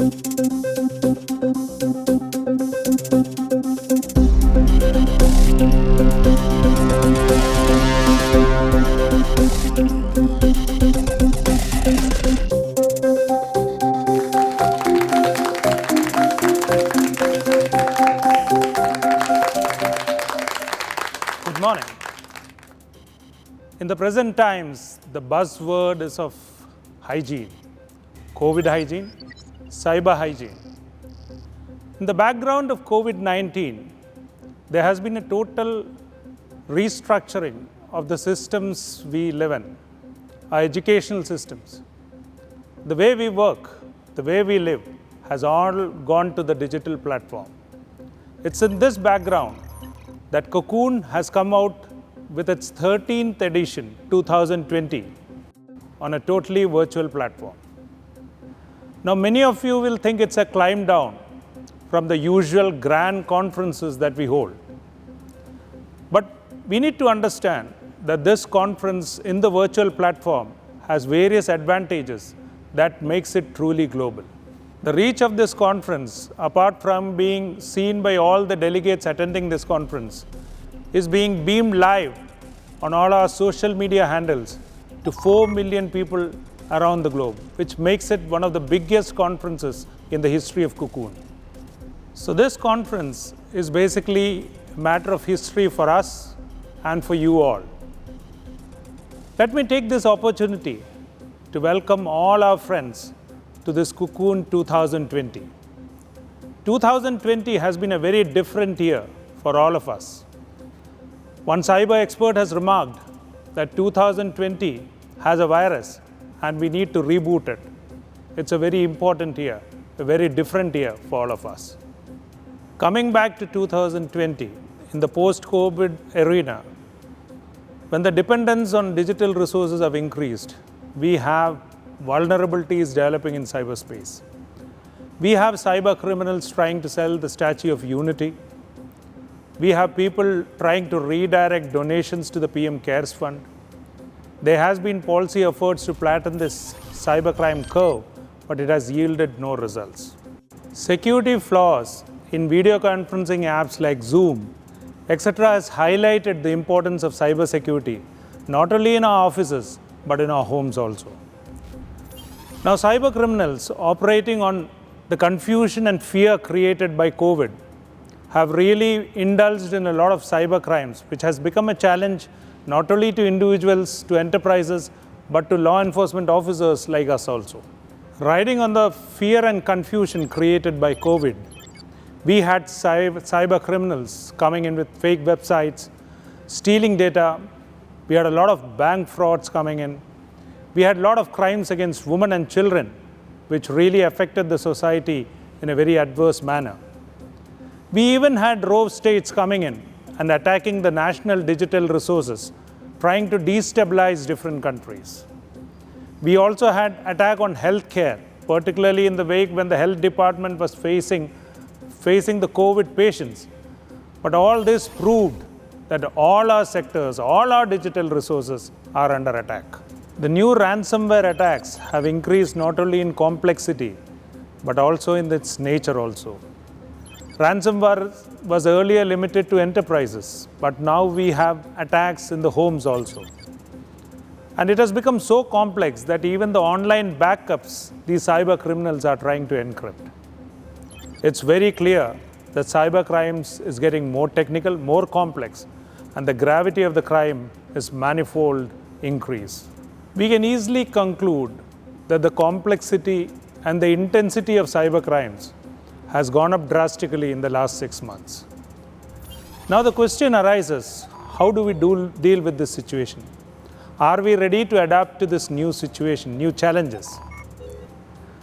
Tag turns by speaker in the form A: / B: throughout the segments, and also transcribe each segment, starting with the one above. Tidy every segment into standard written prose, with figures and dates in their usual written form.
A: Good morning. In the present times, the buzzword is of hygiene, COVID hygiene, cyber hygiene. In the background of COVID-19, there has been a total restructuring of the systems we live in, our educational systems. The way we work, the way we live, has all gone to the digital platform. It's in this background that c0c0n has come out with its 13th edition, 2020, on a totally virtual platform. Now, many of you will think it's a climb down from the usual grand conferences that we hold. But we need to understand that this conference in the virtual platform has various advantages that makes it truly global. The reach of this conference, apart from being seen by all the delegates attending this conference, is being beamed live on all our social media handles to 4 million people around the globe, which makes it one of the biggest conferences in the history of c0c0n. So this conference is basically a matter of history for us and for you all. Let me take this opportunity to welcome all our friends to this c0c0n 2020. 2020 has been a very different year for all of us. One cyber expert has remarked that 2020 has a virus and we need to reboot it. It's a very important year, a very different year for all of us. Coming back to 2020, in the post-COVID arena, when the dependence on digital resources have increased, we have vulnerabilities developing in cyberspace. We have cyber criminals trying to sell the Statue of Unity. We have people trying to redirect donations to the PM CARES Fund. There has been policy efforts to flatten this cybercrime curve, but it has yielded no results. Security flaws in video conferencing apps like Zoom, etc. has highlighted the importance of cybersecurity, not only in our offices, but in our homes also. Now, cyber criminals operating on the confusion and fear created by COVID have really indulged in a lot of cyber crimes, which has become a challenge not only to individuals, to enterprises, but to law enforcement officers like us also. Riding on the fear and confusion created by COVID, we had cyber criminals coming in with fake websites, stealing data. We had a lot of bank frauds coming in. We had a lot of crimes against women and children, which really affected the society in a very adverse manner. We even had rogue states coming in and attacking the national digital resources, trying to destabilize different countries. We also had attack on healthcare, particularly in the wake when the health department was facing the COVID patients. But all this proved that all our sectors, all our digital resources are under attack. The new ransomware attacks have increased not only in complexity, but also in its nature also. Ransomware was earlier limited to enterprises, but now we have attacks in the homes also. And it has become so complex that even the online backups these cyber criminals are trying to encrypt. It's very clear that cyber crimes is getting more technical, more complex, and the gravity of the crime is manifold increase. We can easily conclude that the complexity and the intensity of cyber crimes has gone up drastically in the last 6 months. Now the question arises, how do we deal with this situation? Are we ready to adapt to this new situation, new challenges?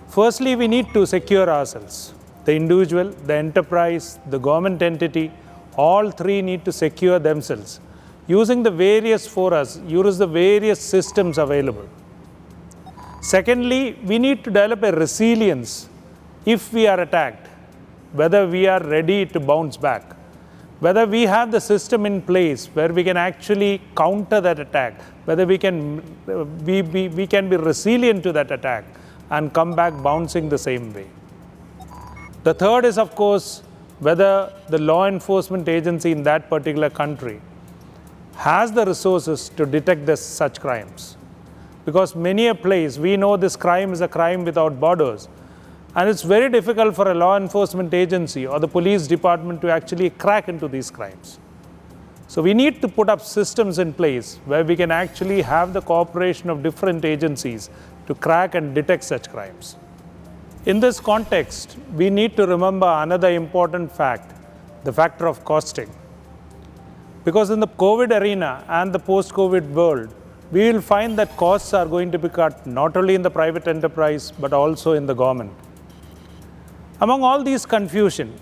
A: Firstly, we need to secure ourselves. The individual, the enterprise, the government entity, all three need to secure themselves using the various forums, use the various systems available. Secondly, we need to develop a resilience if we are attacked, whether we are ready to bounce back, whether we have the system in place where we can actually counter that attack, whether we can be resilient to that attack and come back bouncing the same way. The third is, of course, whether the law enforcement agency in that particular country has the resources to detect such crimes. Because many a place, we know this crime is a crime without borders, and it's very difficult for a law enforcement agency or the police department to actually crack into these crimes. So we need to put up systems in place where we can actually have the cooperation of different agencies to crack and detect such crimes. In this context, we need to remember another important fact, the factor of costing. Because in the COVID arena and the post-COVID world, we will find that costs are going to be cut not only in the private enterprise, but also in the government. Among all these confusion,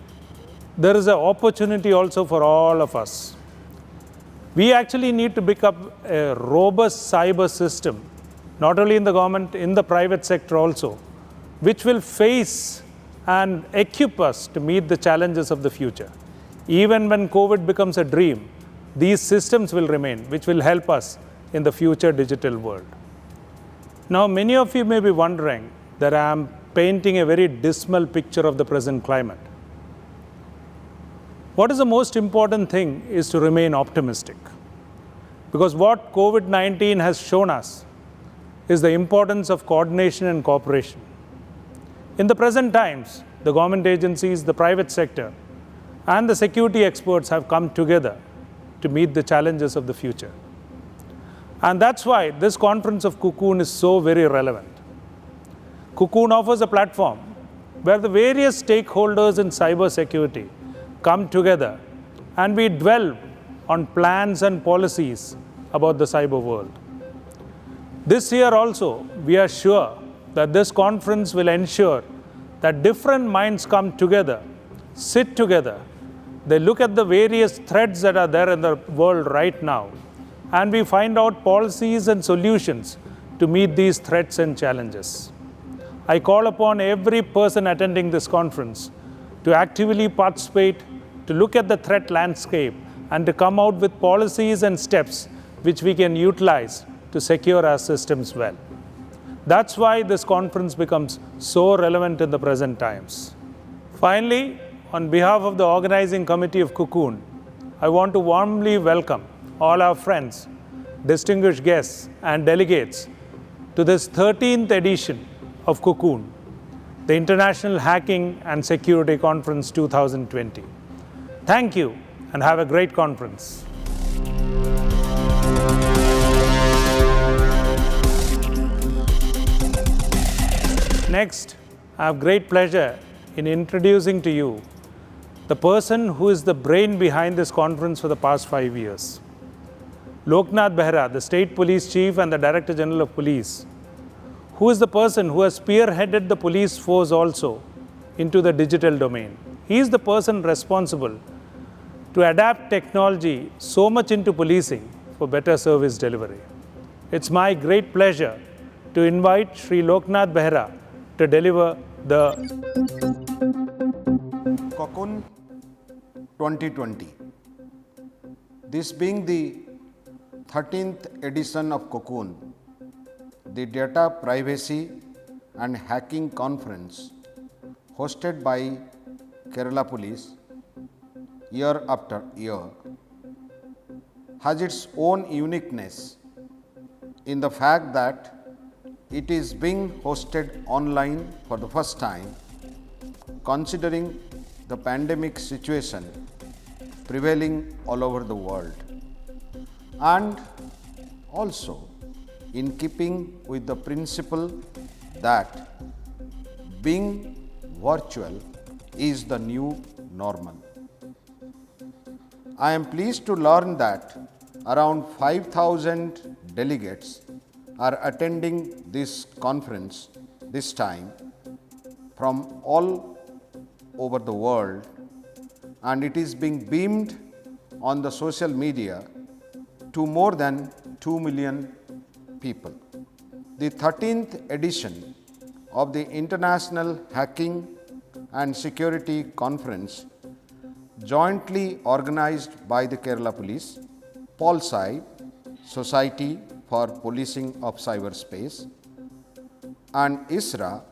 A: there is an opportunity also for all of us. We actually need to pick up a robust cyber system, not only in the government, in the private sector also, which will face and equip us to meet the challenges of the future. Even when COVID becomes a dream, these systems will remain, which will help us in the future digital world. Now, many of you may be wondering that I am painting a very dismal picture of the present climate. What is the most important thing is to remain optimistic. Because what COVID-19 has shown us is the importance of coordination and cooperation. In the present times, the government agencies, the private sector, and the security experts have come together to meet the challenges of the future. And that's why this conference of c0c0n is so very relevant. c0c0n offers a platform where the various stakeholders in cybersecurity come together and we dwell on plans and policies about the cyber world. This year also, we are sure that this conference will ensure that different minds come together, sit together, they look at the various threats that are there in the world right now, and we find out policies and solutions to meet these threats and challenges. I call upon every person attending this conference to actively participate, to look at the threat landscape, and to come out with policies and steps which we can utilize to secure our systems well. That's why this conference becomes so relevant in the present times. Finally, on behalf of the organizing committee of c0c0n, I want to warmly welcome all our friends, distinguished guests, and delegates to this 13th edition of c0c0n, the International Hacking and Security Conference 2020. Thank you and have a great conference. Next, I have great pleasure in introducing to you the person who is the brain behind this conference for the past 5 years. Loknath Behra, the State Police Chief and the Director General of Police, who is the person who has spearheaded the police force also into the digital domain. He is the person responsible to adapt technology so much into policing for better service delivery. It's my great pleasure to invite Sri Loknath Behra to deliver the
B: c0c0n 2020. This being the 13th edition of c0c0n, the Data Privacy and Hacking Conference hosted by Kerala Police year after year, has its own uniqueness in the fact that it is being hosted online for the first time, considering the pandemic situation prevailing all over the world, and also in keeping with the principle that being virtual is the new normal. I am pleased to learn that around 5,000 delegates are attending this conference this time from all over the world, and it is being beamed on the social media to more than 2 million people. The 13th edition of the International Hacking and Security Conference, jointly organized by the Kerala Police, PolSci, Society for Policing of Cyberspace, and ISRA,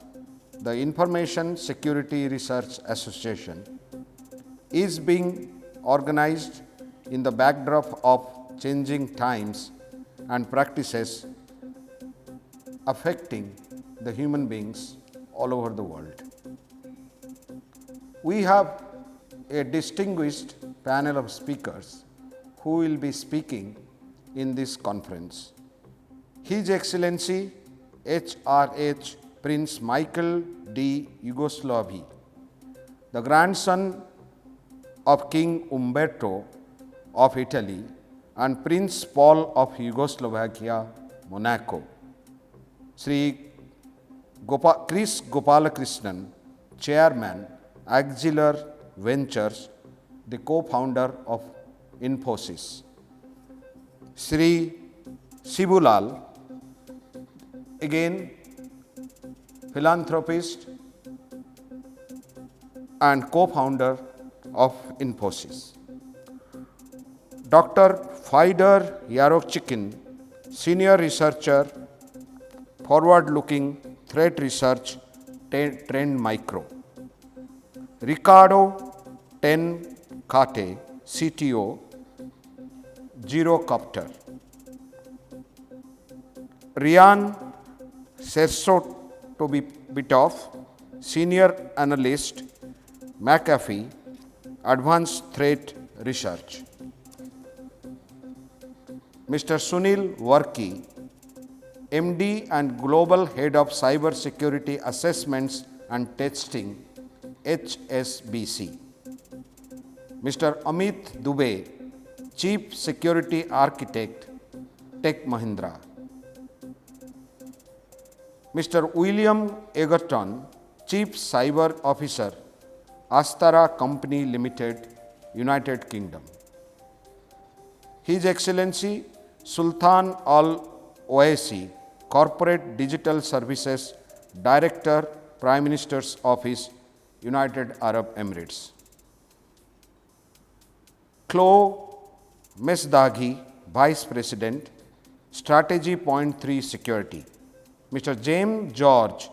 B: the Information Security Research Association is being organized in the backdrop of changing times and practices affecting the human beings all over the world. We have a distinguished panel of speakers who will be speaking in this conference. His Excellency HRH Prince Michael D. Yugoslavy, the grandson of King Umberto of Italy and Prince Paul of Yugoslavia, Monaco. Sri Chris Gopalakrishnan, Chairman, Auxiliar Ventures, the co-founder of Infosys. Sri Shibulal, again philanthropist and co-founder of Infosys. Dr. Faider Yarokchikin, senior researcher, forward-looking threat research, Trend Micro. Ricardo Ten Kate, CTO, Gyrocopter. Ryan Sersotobitov, senior analyst, McAfee, Advanced Threat Research. Mr. Sunil Varki, MD and Global Head of Cyber Security Assessments and Testing, HSBC. Mr. Amit Dubey, Chief Security Architect, Tech Mahindra. Mr. William Egerton, Chief Cyber Officer, Astara Company Limited, United Kingdom. His Excellency Sultan Al Oaisi, Corporate Digital Services Director, Prime Minister's Office, United Arab Emirates. Chloe Mesdaghi, Vice President, Strategy Point 3 Security. Mr. James George,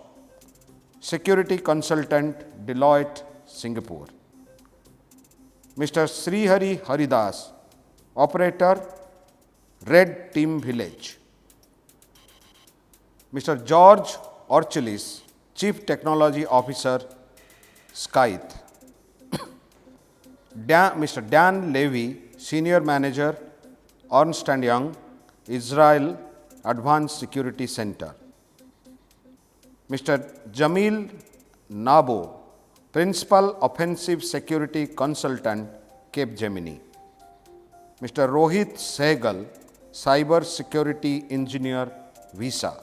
B: Security Consultant, Deloitte, Singapore. Mr. Srihari Haridas, Operator, Red Team Village. Mr. George Orchelis, Chief Technology Officer, Scythe. Mr. Dan Levy, Senior Manager, Ernst & Young, Israel Advanced Security Center. Mr. Jamil Nabo, Principal Offensive Security Consultant, Capgemini. Mr. Rohit Sehgal, Cyber Security Engineer, Visa.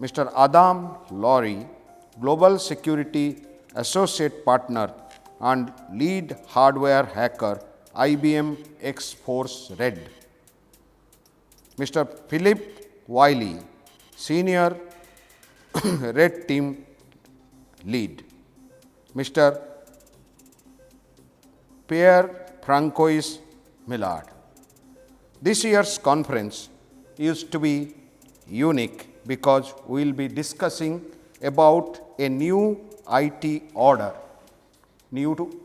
B: Mr. Adam Laurie, Global Security Associate Partner and Lead Hardware Hacker, IBM X-Force Red. Mr. Philip Wiley, Senior Red Team Lead. Mr. Pierre Francois Millard. This year's conference is to be unique because we will be discussing about a new IT order, new to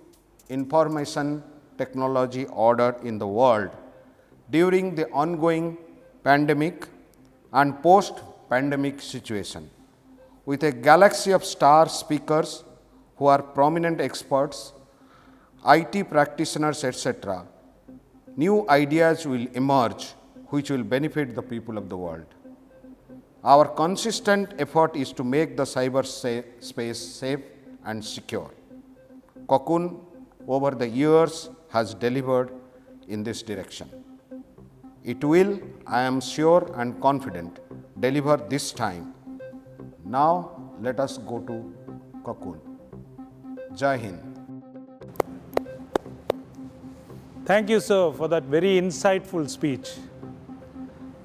B: information technology order in the world during the ongoing pandemic and post-pandemic situation. With a galaxy of star speakers who are prominent experts, IT practitioners, etc., new ideas will emerge which will benefit the people of the world. Our consistent effort is to make the cyber space safe and secure. c0c0n over the years has delivered in this direction. It will, I am sure and confident, deliver this time. Now, let us go to c0c0n. Jai Hind.
A: Thank you, sir, for that very insightful speech.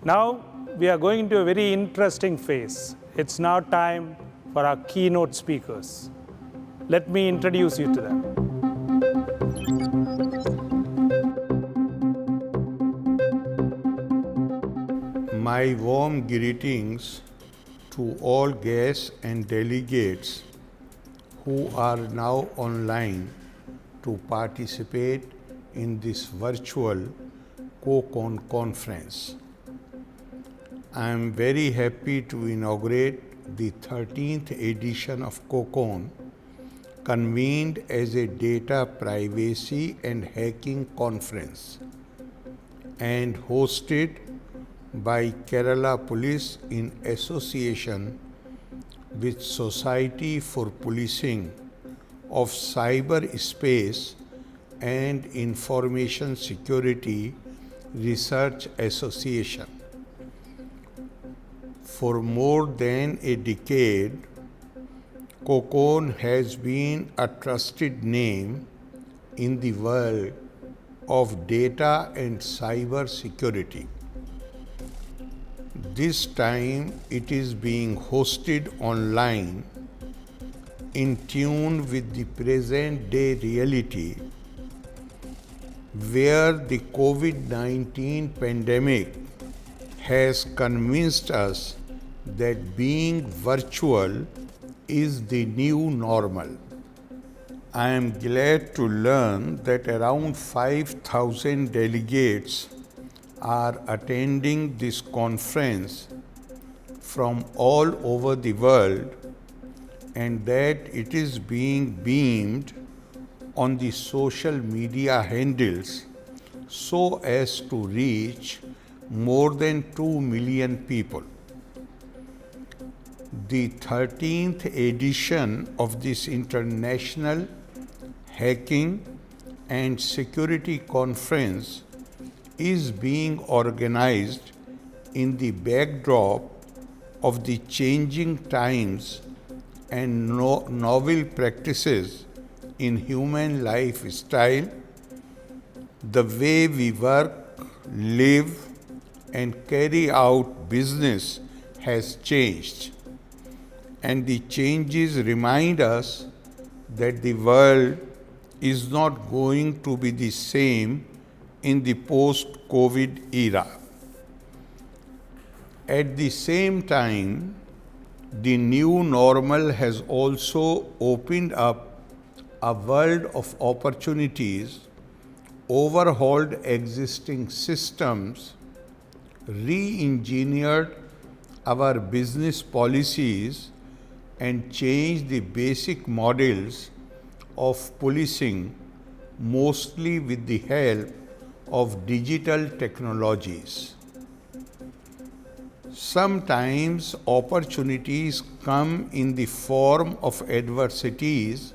A: Now, we are going into a very interesting phase. It's now time for our keynote speakers. Let me introduce you to them.
C: My warm greetings to all guests and delegates who are now online to participate in this virtual c0c0n conference. I am very happy to inaugurate the 13th edition of c0c0n, convened as a data privacy and hacking conference and hosted by Kerala Police in association with Society for Policing of Cyberspace and Information Security Research Association. For more than a decade, c0c0n has been a trusted name in the world of data and cyber security. This time it is being hosted online in tune with the present day reality, where the COVID-19 pandemic has convinced us that being virtual is the new normal. I am glad to learn that around 5,000 delegates are attending this conference from all over the world and that it is being beamed on the social media handles so as to reach more than 2 million people. The 13th edition of this International Hacking and Security Conference is being organized in the backdrop of the changing times and novel practices in human lifestyle. The way we work, live, and carry out business has changed, and the changes remind us that the world is not going to be the same in the post-COVID era. At the same time, the new normal has also opened up a world of opportunities, overhauled existing systems, re-engineered our business policies, and changed the basic models of policing, mostly with the help of digital technologies. Sometimes opportunities come in the form of adversities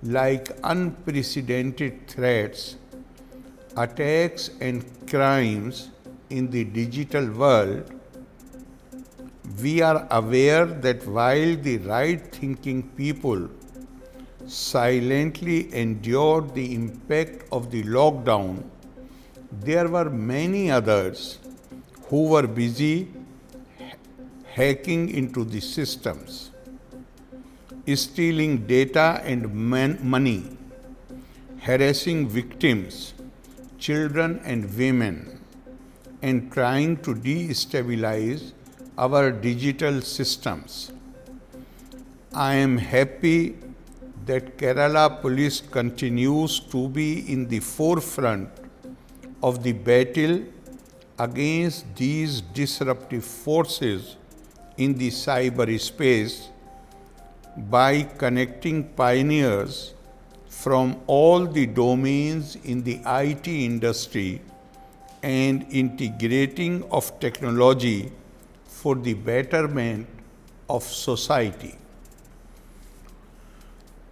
C: like unprecedented threats, attacks, and crimes in the digital world. We are aware that while the right-thinking people silently endured the impact of the lockdown, there were many others who were busy hacking into the systems, stealing data and money, harassing victims, children and women, and trying to destabilize our digital systems. I am happy that Kerala Police continues to be in the forefront of the battle against these disruptive forces in the cyberspace by connecting pioneers from all the domains in the IT industry and integrating of technology for the betterment of society.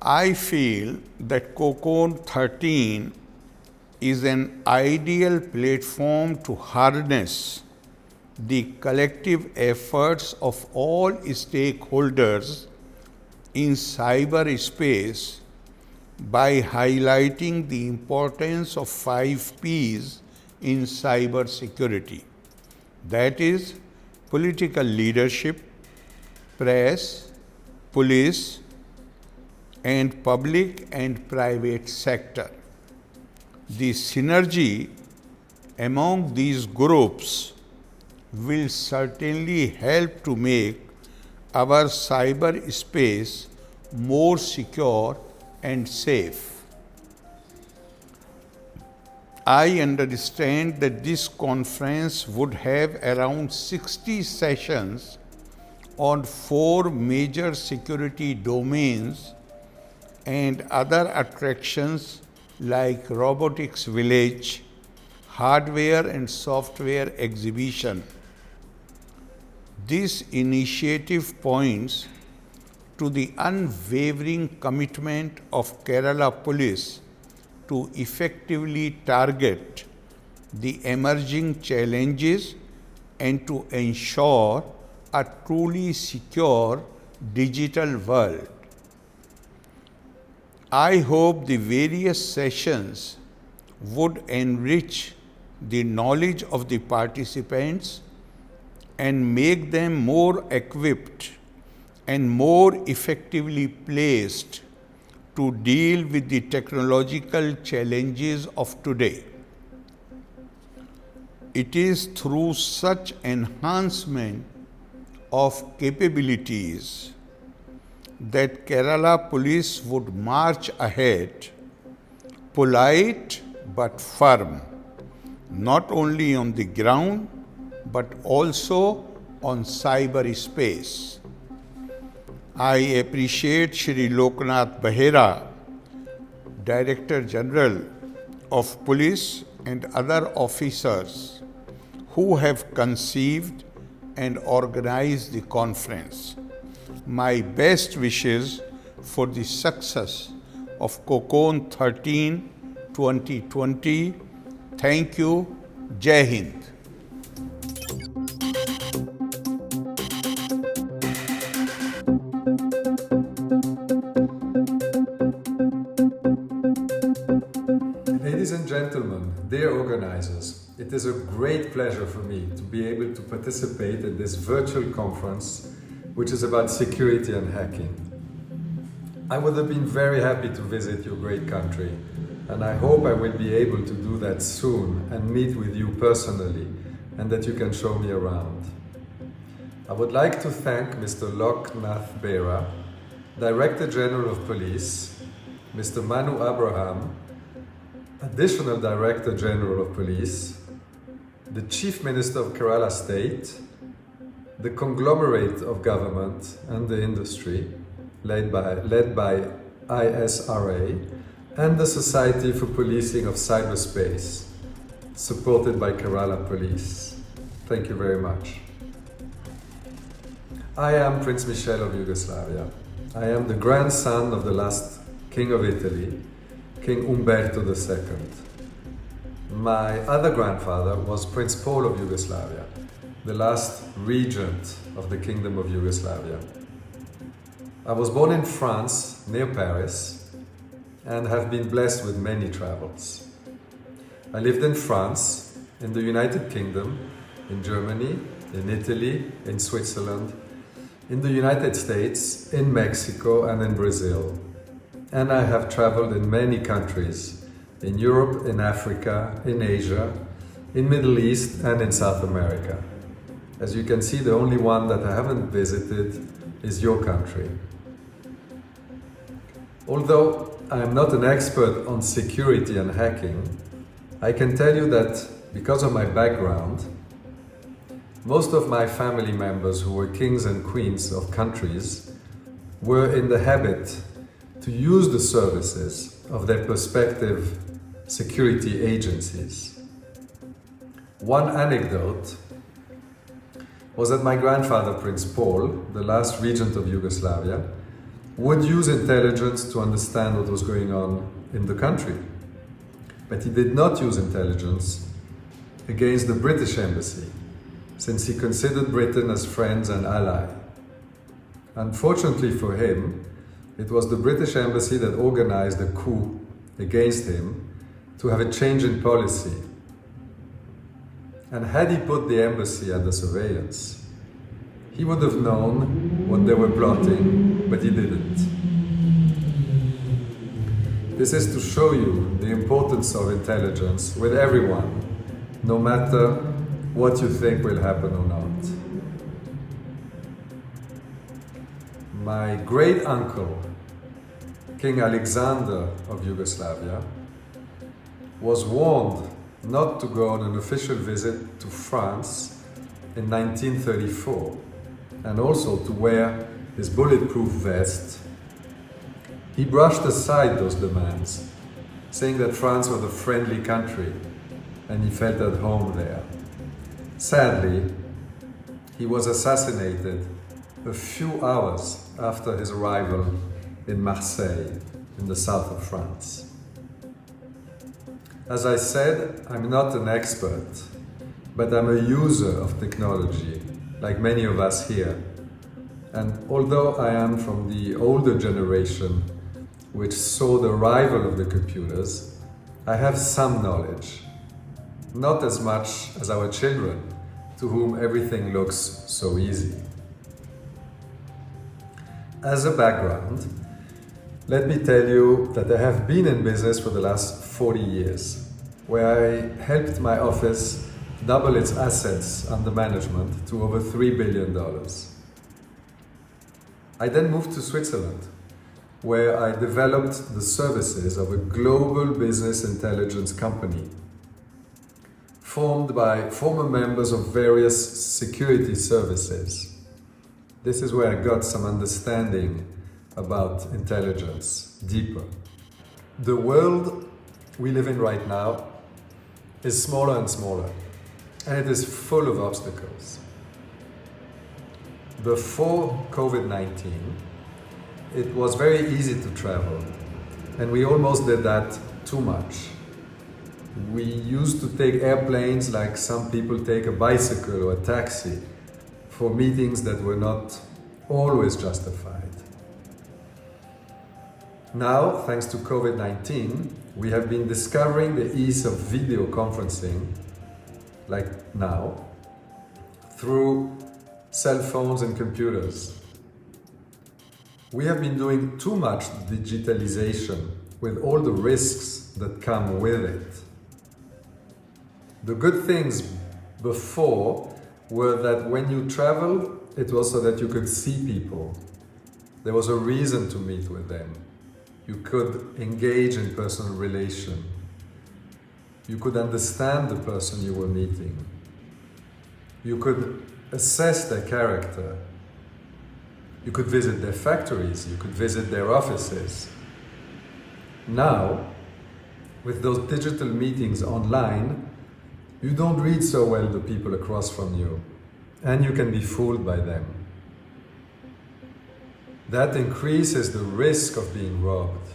C: I feel that c0c0n 13 is an ideal platform to harness the collective efforts of all stakeholders in cyberspace by highlighting the importance of 5 Ps in cybersecurity. That is, political leadership, press, police, and public and private sector. The synergy among these groups will certainly help to make our cyberspace more secure and safe. I understand that this conference would have around 60 sessions on 4 major security domains and other attractions like robotics village, hardware and software exhibition. This initiative points to the unwavering commitment of Kerala Police to effectively target the emerging challenges and to ensure a truly secure digital world. I hope the various sessions would enrich the knowledge of the participants and make them more equipped and more effectively placed to deal with the technological challenges of today. It is through such enhancement of capabilities that Kerala Police would march ahead, polite but firm, not only on the ground but also on cyberspace. I appreciate Shri Loknath Behera, Director General of Police, and other officers who have conceived and organized the conference. My best wishes for the success of c0c0n 13 2020. Thank you. Jai Hind.
D: Ladies and gentlemen, dear organizers, it is a great pleasure for me to be able to participate in this virtual conference, which is about security and hacking. I would have been very happy to visit your great country, and I hope I will be able to do that soon and meet with you personally, and that you can show me around. I would like to thank Mr. Loknath Behera, Director General of Police, Mr. Manu Abraham, Additional Director General of Police, the Chief Minister of Kerala State, the conglomerate of government and the industry, led by ISRA, and the Society for Policing of Cyberspace, supported by Kerala Police. Thank you very much. I am Prince Michel of Yugoslavia. I am the grandson of the last King of Italy, King Umberto II. My other grandfather was Prince Paul of Yugoslavia, the last regent of the Kingdom of Yugoslavia. I was born in France, near Paris, and have been blessed with many travels. I lived in France, in the United Kingdom, in Germany, in Italy, in Switzerland, in the United States, in Mexico, and in Brazil. And I have traveled in many countries, in Europe, in Africa, in Asia, in Middle East, and in South America. As you can see, the only one that I haven't visited is your country. Although I am not an expert on security and hacking, I can tell you that because of my background, most of my family members who were kings and queens of countries were in the habit to use the services of their respective security agencies. One anecdote was that my grandfather, Prince Paul, the last regent of Yugoslavia, would use intelligence to understand what was going on in the country. But he did not use intelligence against the British embassy, since he considered Britain as friends and ally. Unfortunately for him, it was the British embassy that organized a coup against him to have a change in policy. And had he put the embassy under surveillance, he would have known what they were plotting, but he didn't. This is to show you the importance of intelligence with everyone, no matter what you think will happen or not. my great uncle, King Alexander of Yugoslavia, was warned not to go on an official visit to France in 1934 and also to wear his bulletproof vest. He brushed aside those demands, saying that France was a friendly country and he felt at home there. Sadly, he was assassinated a few hours after his arrival in Marseille, in the south of France. As I said, I'm not an expert, but I'm a user of technology, like many of us here. And although I am from the older generation, which saw the arrival of the computers, I have some knowledge. Not as much as our children, to whom everything looks so easy. As a background, let me tell you that I have been in business for the last 40 years, where I helped my office double its assets under management to over $3 billion. I then moved to Switzerland, where I developed the services of a global business intelligence company, formed by former members of various security services. This is where I got some understanding about intelligence deeper. The world we live in right now is smaller and smaller, and it is full of obstacles. Before COVID-19, it was very easy to travel, and we almost did that too much. We used to take airplanes like some people take a bicycle or a taxi for meetings that were not always justified. Now, thanks to COVID-19, we have been discovering the ease of video conferencing, like now, through cell phones and computers. We have been doing too much digitalization with all the risks that come with it. The good things before were that when you traveled, it was so that you could see people. There was a reason to meet with them. You could engage in personal relation. You could understand the person you were meeting. You could assess their character. You could visit their factories. You could visit their offices. Now, with those digital meetings online, you don't read so well the people across from you, and you can be fooled by them. That increases the risk of being robbed.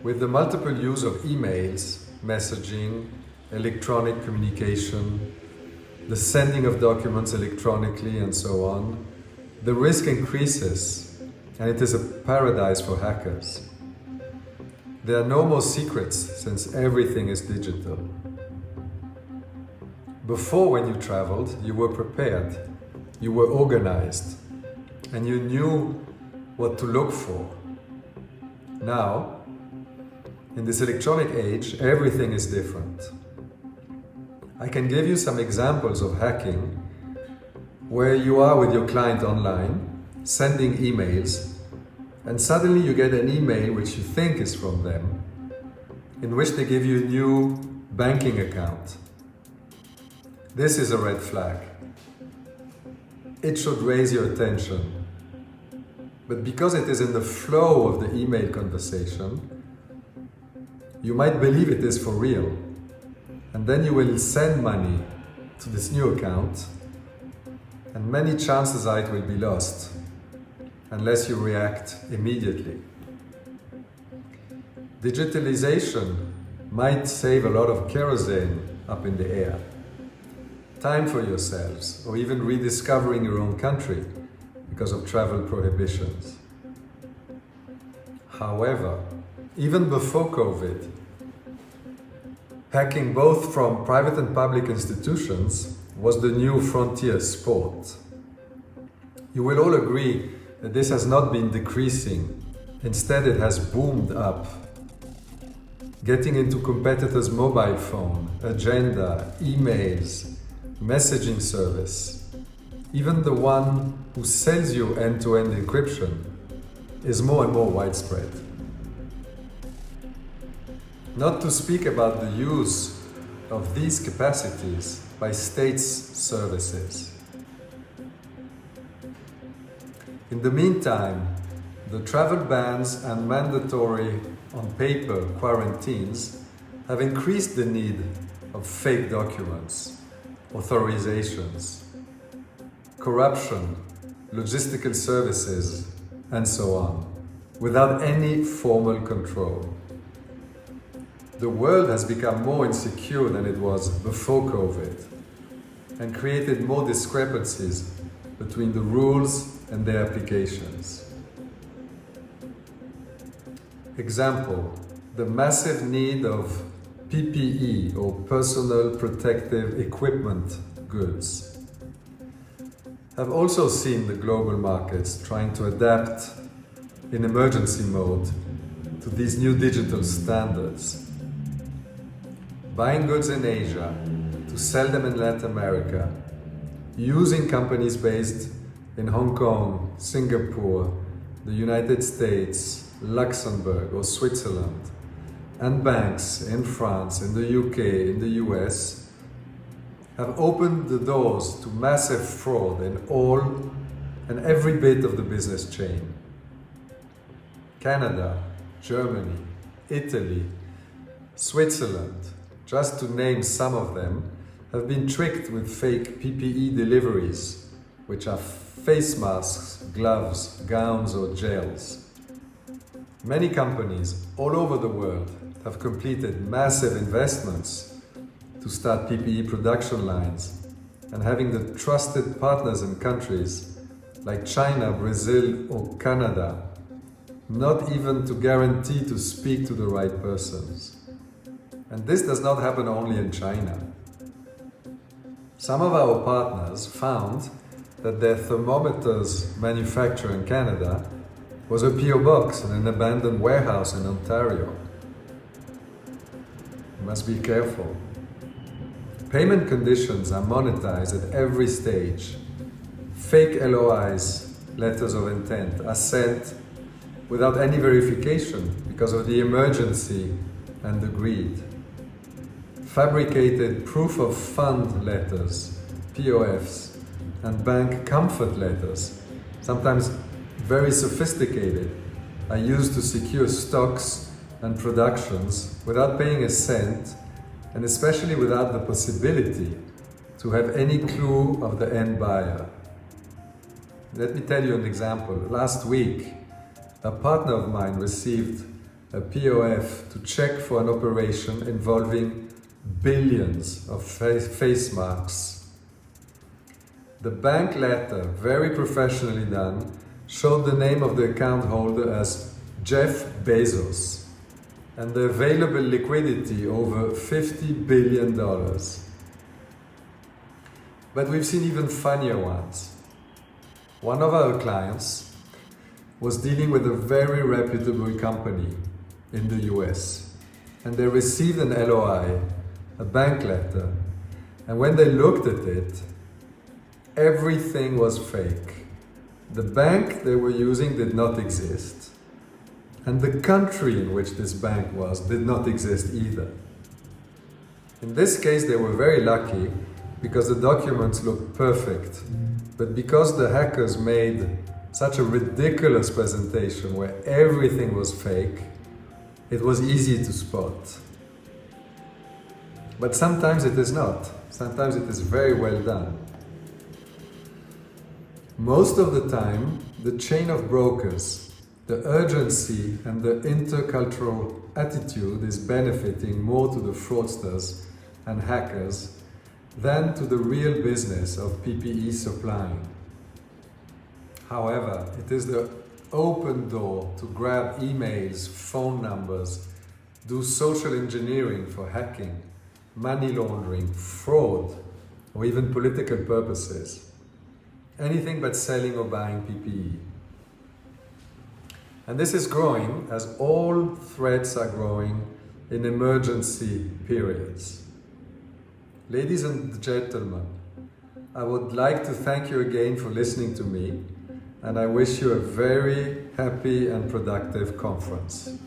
D: With the multiple use of emails, messaging, electronic communication, the sending of documents electronically and so on, the risk increases, and it is a paradise for hackers. There are no more secrets since everything is digital. Before, when you traveled, you were prepared, you were organized, and you knew what to look for. Now, in this electronic age, everything is different. I can give you some examples of hacking where you are with your client online, sending emails, and suddenly you get an email which you think is from them, in which they give you a new banking account. This is a red flag. It should raise your attention. But because it is in the flow of the email conversation, you might believe it is for real. And then you will send money to this new account, and many chances are it will be lost unless you react immediately. Digitalization might save a lot of kerosene up in the air. Time for yourselves, or even rediscovering your own country because of travel prohibitions. However, even before COVID, hacking both from private and public institutions was the new frontier sport. You will all agree that this has not been decreasing. Instead, it has boomed up. Getting into competitors' mobile phone, agenda, emails, messaging service, even the one who sells you end-to-end encryption, is more and more widespread. Not to speak about the use of these capacities by states' services. In the meantime, the travel bans and mandatory on-paper quarantines have increased the need of fake documents, authorizations, corruption, logistical services, and so on, without any formal control. The world has become more insecure than it was before COVID and created more discrepancies between the rules and their applications. Example, the massive need of PPE or personal protective equipment goods have also seen the global markets trying to adapt in emergency mode to these new digital standards. Buying goods in Asia to sell them in Latin America, using companies based in Hong Kong, Singapore, the United States, Luxembourg or Switzerland, and banks in France, in the UK, in the US, have opened the doors to massive fraud in all and every bit of the business chain. Canada, Germany, Italy, Switzerland, just to name some of them, have been tricked with fake PPE deliveries, which are face masks, gloves, gowns or gels. Many companies all over the world have completed massive investments to start PPE production lines, and having the trusted partners in countries like China, Brazil or Canada, not even to guarantee to speak to the right persons. And this does not happen only in China. Some of our partners found that their thermometers manufacturer in Canada was a PO box in an abandoned warehouse in Ontario. You must be careful. Payment conditions are monetized at every stage. Fake LOIs, letters of intent, are sent without any verification because of the emergency and the greed. Fabricated proof of fund letters, POFs, and bank comfort letters, sometimes very sophisticated, are used to secure stocks and productions without paying a cent, and especially without the possibility to have any clue of the end buyer. Let me tell you an example. Last week, a partner of mine received a POF to check for an operation involving billions of face masks. The bank letter, very professionally done, showed the name of the account holder as Jeff Bezos and the available liquidity over $50 billion. But we've seen even funnier ones. One of our clients was dealing with a very reputable company in the US, and they received an LOI, a bank letter, and when they looked at it, everything was fake. The bank they were using did not exist, and the country in which this bank was did not exist either. In this case, they were very lucky because the documents looked perfect, but because the hackers made such a ridiculous presentation where everything was fake, it was easy to spot. But sometimes it is not. Sometimes it is very well done. Most of the time, the chain of brokers, the urgency and the intercultural attitude is benefiting more to the fraudsters and hackers than to the real business of PPE supplying. However, it is the open door to grab emails, phone numbers, do social engineering for hacking, money laundering, fraud, or even political purposes. Anything but selling or buying PPE. And this is growing as all threats are growing in emergency periods. Ladies and gentlemen, I would like to thank you again for listening to me, and I wish you a very happy and productive conference.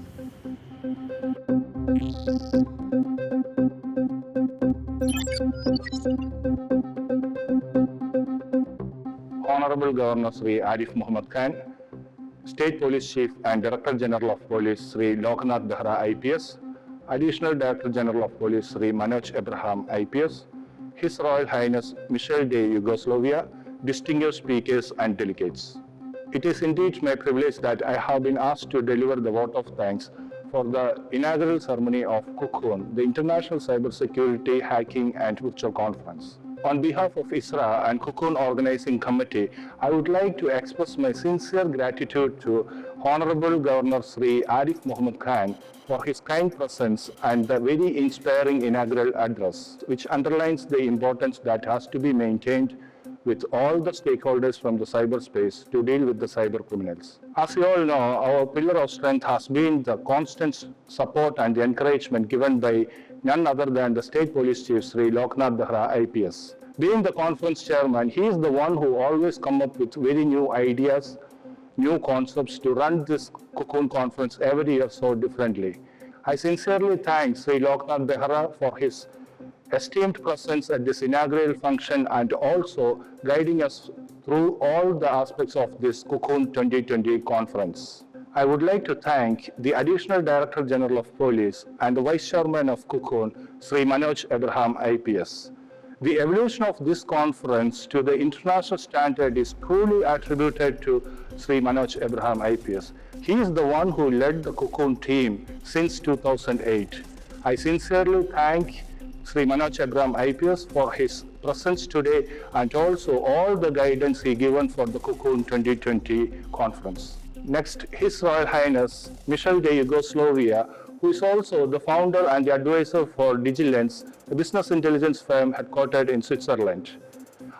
E: Honorable Governor Sri Arif Muhammad Khan, State Police Chief and Director General of Police Sri Loknath Behra IPS, Additional Director General of Police Sri Manoj Abraham IPS, His Royal Highness Michel de Yugoslavia, distinguished speakers and delegates. It is indeed my privilege that I have been asked to deliver the vote of thanks for the inaugural ceremony of c0c0n, the International Cybersecurity Hacking and Virtual Conference. On behalf of ISRA and c0c0n Organizing Committee, I would like to express my sincere gratitude to Honorable Governor Sri Arif Muhammad Khan for his kind presence and the very inspiring inaugural address, which underlines the importance that has to be maintained with all the stakeholders from the cyberspace to deal with the cyber criminals. As you all know, our pillar of strength has been the constant support and encouragement given by none other than the State Police Chief Sri Loknath Behra IPS. Being the conference chairman, he is the one who always come up with very new ideas, new concepts to run this c0c0n conference every year so differently. I sincerely thank Sri Loknath Behra for his esteemed presence at this inaugural function and also guiding us through all the aspects of this c0c0n 2020 conference. I would like to thank the Additional Director General of Police and the Vice Chairman of c0c0n, Sri Manoj Abraham IPS. The evolution of this conference to the international standard is truly attributed to Sri Manoj Abraham IPS. He is the one who led the c0c0n team since 2008. I sincerely thank Sri Manoj Abraham IPS for his presence today and also all the guidance he given for the c0c0n 2020 conference. Next, His Royal Highness Michel de Yugoslavia, who is also the founder and the advisor for Digilens, a business intelligence firm headquartered in Switzerland.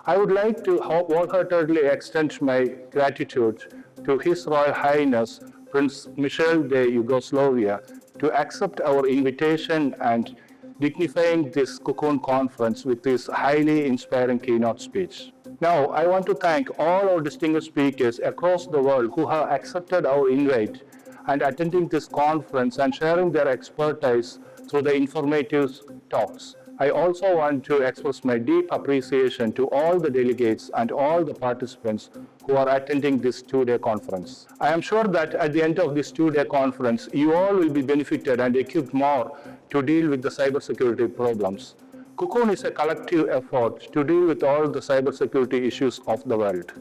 E: I would like to wholeheartedly extend my gratitude to His Royal Highness Prince Michel de Yugoslavia to accept our invitation and dignifying this c0c0n conference with his highly inspiring keynote speech. Now, I want to thank all our distinguished speakers across the world who have accepted our invite and attending this conference and sharing their expertise through the informative talks. I also want to express my deep appreciation to all the delegates and all the participants who are attending this two-day conference. I am sure that at the end of this two-day conference, you all will be benefited and equipped more to deal with the cybersecurity problems. c0c0n is a collective effort to deal with all the cybersecurity issues of the world.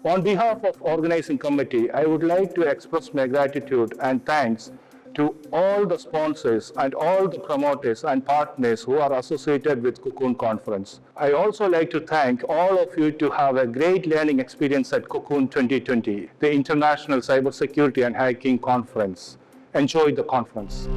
E: On behalf of Organizing Committee, I would like to express my gratitude and thanks to all the sponsors and all the promoters and partners who are associated with c0c0n conference. I also like to thank all of you to have a great learning experience at c0c0n 2020, the International Cybersecurity and Hacking Conference. Enjoy the conference.